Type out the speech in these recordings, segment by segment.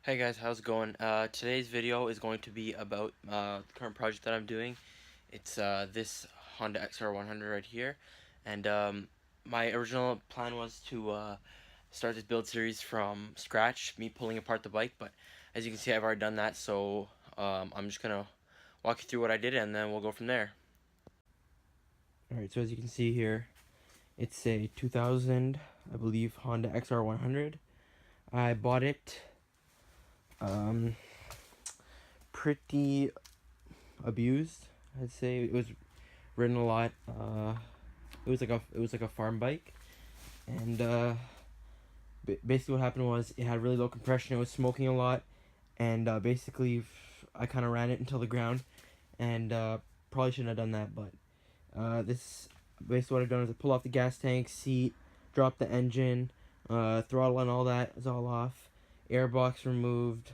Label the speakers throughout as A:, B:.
A: Hey guys, how's it going? Today's video is going to be about the current project that I'm doing. It's this Honda Xr100 right here, and my original plan was to start this build series from scratch, me pulling apart the bike, but as you can see I've already done that, so I'm just gonna walk you through what I did and then we'll go from there. Alright, so as you can see here, it's a 2000, I believe, Honda Xr100. I bought it pretty abused, I'd say. It was ridden a lot. It was like a farm bike, and basically what happened was it had really low compression. It was smoking a lot, and basically I kind of ran it into the ground, and probably shouldn't have done that. But this basically what I've done is I pull off the gas tank, seat, drop the engine, throttle and all that is all off, airbox removed,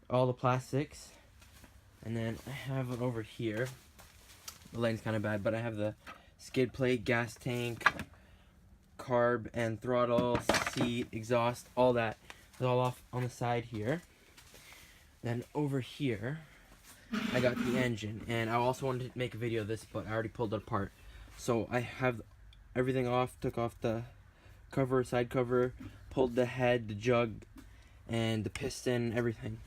A: all the plastics, and then I have it over here. The lighting's kind of bad, but I have the skid plate, gas tank, carb and throttle, seat, exhaust, all that is all off on the side here. Then over here I got the engine, and I also wanted to make a video of this, but I already pulled it apart. So I have everything off, took off the cover, side cover, pulled the head, the jug, and the piston, everything.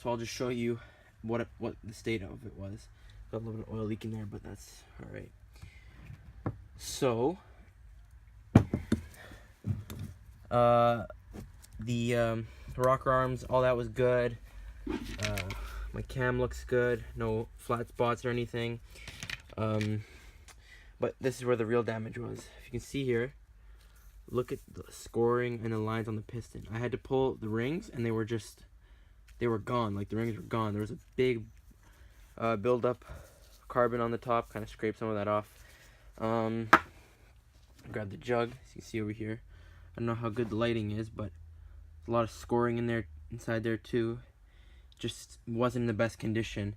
A: So I'll just show you what the state of it was. Got a little bit of oil leaking there, but that's alright. So the rocker arms, all that was good. My cam looks good, no flat spots or anything. But this is where the real damage was. If you can see here, look at the scoring and the lines on the piston. I had to pull the rings, and they were gone. Like, the rings were gone. There was a big build-up carbon on the top. Kind of scraped some of that off. Grab the jug, as you can see over here. I don't know how good the lighting is, but there's a lot of scoring in there, inside there too. Just wasn't in the best condition.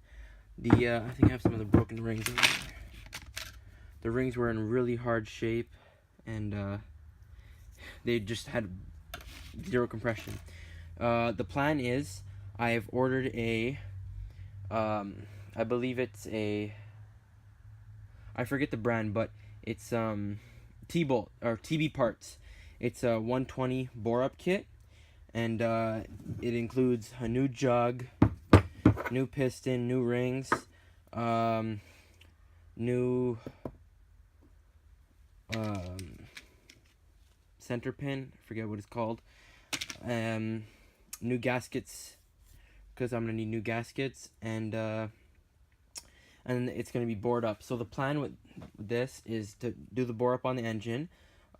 A: I think I have some of the broken rings over there. The rings were in really hard shape, and they just had zero compression. The plan is I have ordered a I believe it's a, I forget the brand, but it's T-Bolt or TB parts. It's a 120 bore up kit, and it includes a new jug, new piston, new rings, new center pin, I forget what it's called, new gaskets, because I'm gonna need new gaskets, and it's gonna be bored up. So the plan with this is to do the bore up on the engine,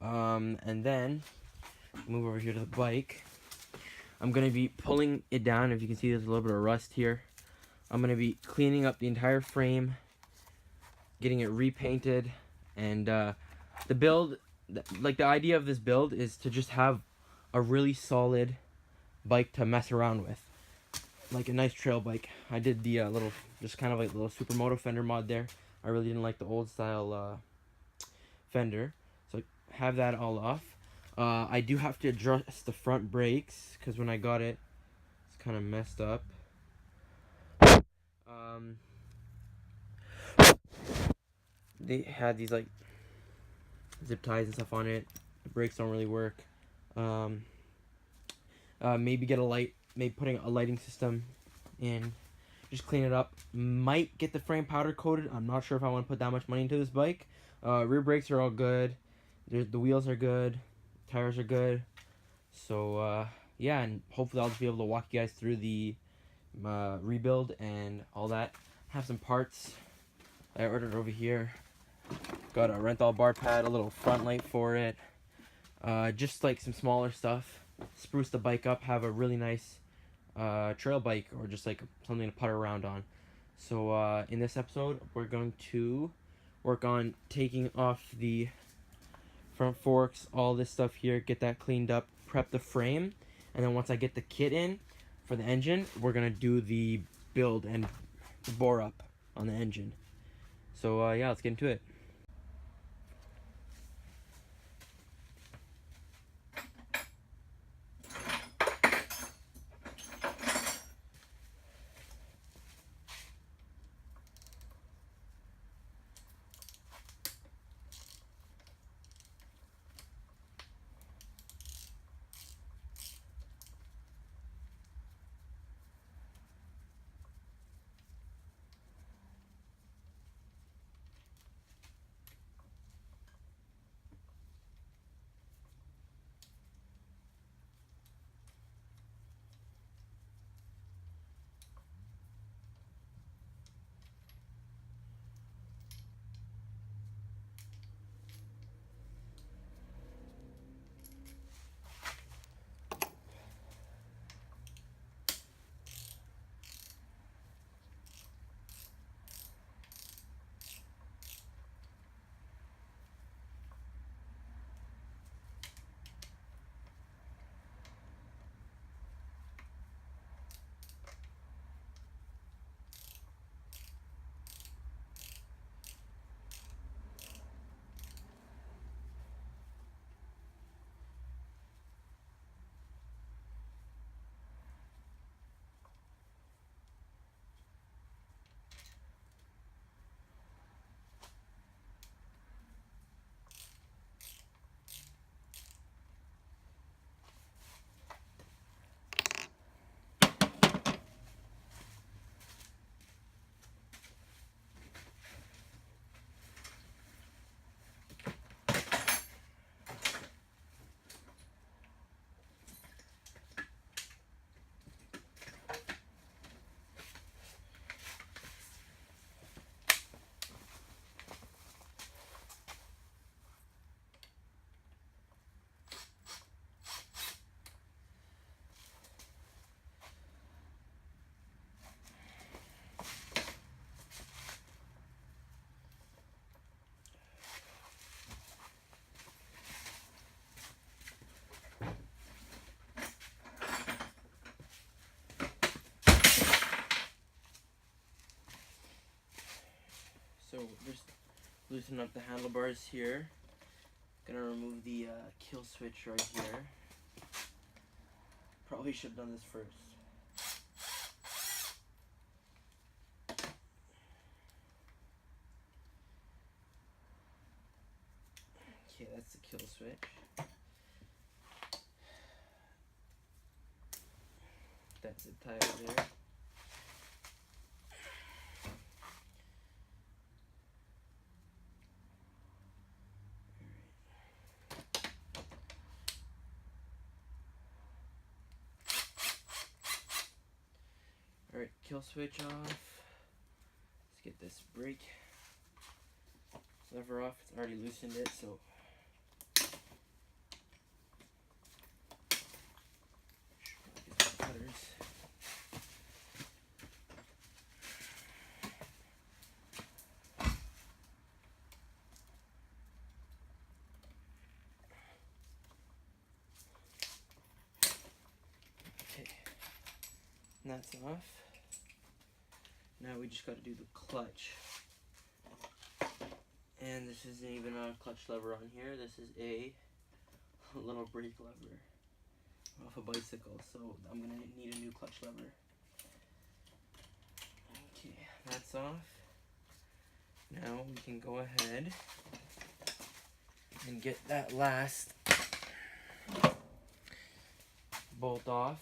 A: and then move over here to the bike. I'm gonna be pulling it down. If you can see, there's a little bit of rust here. I'm gonna be cleaning up the entire frame, getting it repainted, and the build, like, the idea of this build is to just have a really solid bike to mess around with, like a nice trail bike. I did the little, just kind of like little supermoto fender mod there. I really didn't like the old style fender, so I have that all off. I do have to adjust the front brakes, because when I got it, it's kind of messed up. They had these like zip ties and stuff on it. The brakes don't really work. Maybe get a light, maybe putting a lighting system in, just clean it up. Might get the frame powder coated. I'm not sure if I want to put that much money into this bike. Rear brakes are all good. The wheels are good. Tires are good. So yeah, and hopefully I'll just be able to walk you guys through the rebuild and all that. Have some parts I ordered over here. Got a Renthal bar pad, a little front light for it. Just like some smaller stuff. Spruce the bike up, have a really nice trail bike, or just like something to putter around on. So in this episode, we're going to work on taking off the front forks, all this stuff here, get that cleaned up, prep the frame, and then once I get the kit in for the engine, we're gonna do the build and the bore up on the engine. So yeah, let's get into it. So just loosen up the handlebars here. Gonna remove the kill switch right here. Probably should have done this first. Okay, that's the kill switch. That's zip tie over there. Alright, kill switch off. Let's get this brake lever off. It's already loosened it, so cutters. Okay, and that's off. Now we just got to do the clutch. And this isn't even a clutch lever on here. This is a little brake lever off a bicycle. So I'm going to need a new clutch lever. Okay, that's off. Now we can go ahead and get that last bolt off.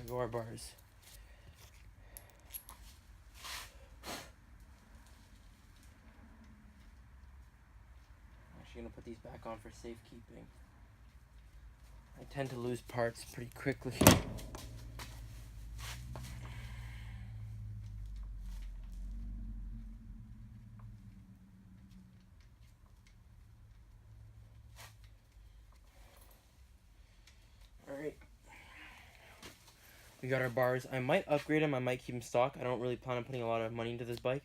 A: There go our bars. Actually, gonna put these back on for safekeeping. I tend to lose parts pretty quickly. Alright. We got our bars. I might upgrade them. I might keep them stock. I don't really plan on putting a lot of money into this bike.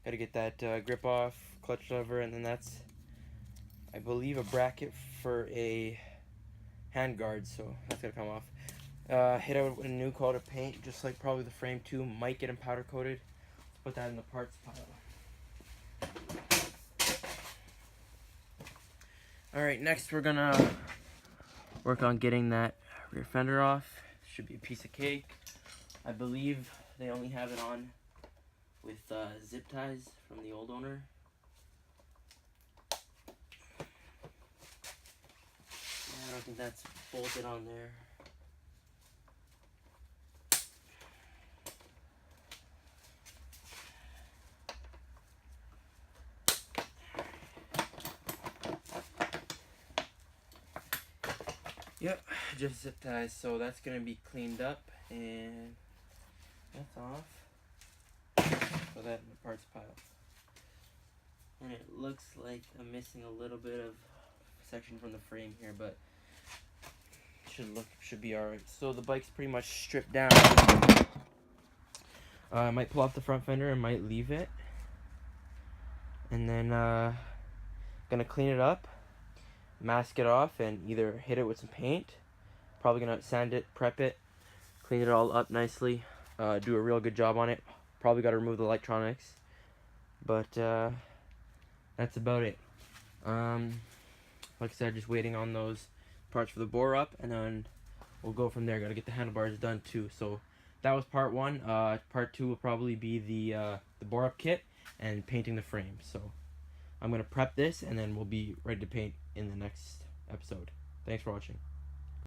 A: Got to get that grip off, clutch lever, and then that's, I believe, a bracket for a hand guard. So that's going to come off. Hit out with a new coat of paint, just like probably the frame too. Might get them powder coated. Let's put that in the parts pile. Alright, next we're going to work on getting that rear fender off. Should be a piece of cake. I believe they only have it on with zip ties from the old owner. Yeah, I don't think that's bolted on there. Yep, just zip ties, so that's gonna be cleaned up, and that's off. Put that in the parts pile. And it looks like I'm missing a little bit of section from the frame here, but should be alright. So the bike's pretty much stripped down. I might pull off the front fender and might leave it, and then gonna clean it up, mask it off, and either hit it with some paint. Probably gonna sand it, prep it, clean it all up nicely, do a real good job on it. Probably got to remove the electronics, but that's about it. Like I said, just waiting on those parts for the bore up, and then we'll go from there. Got to get the handlebars done too. So that was part one. Part two will probably be the bore up kit and painting the frame. So I'm gonna prep this, and then we'll be ready to paint in the next episode. Thanks for watching.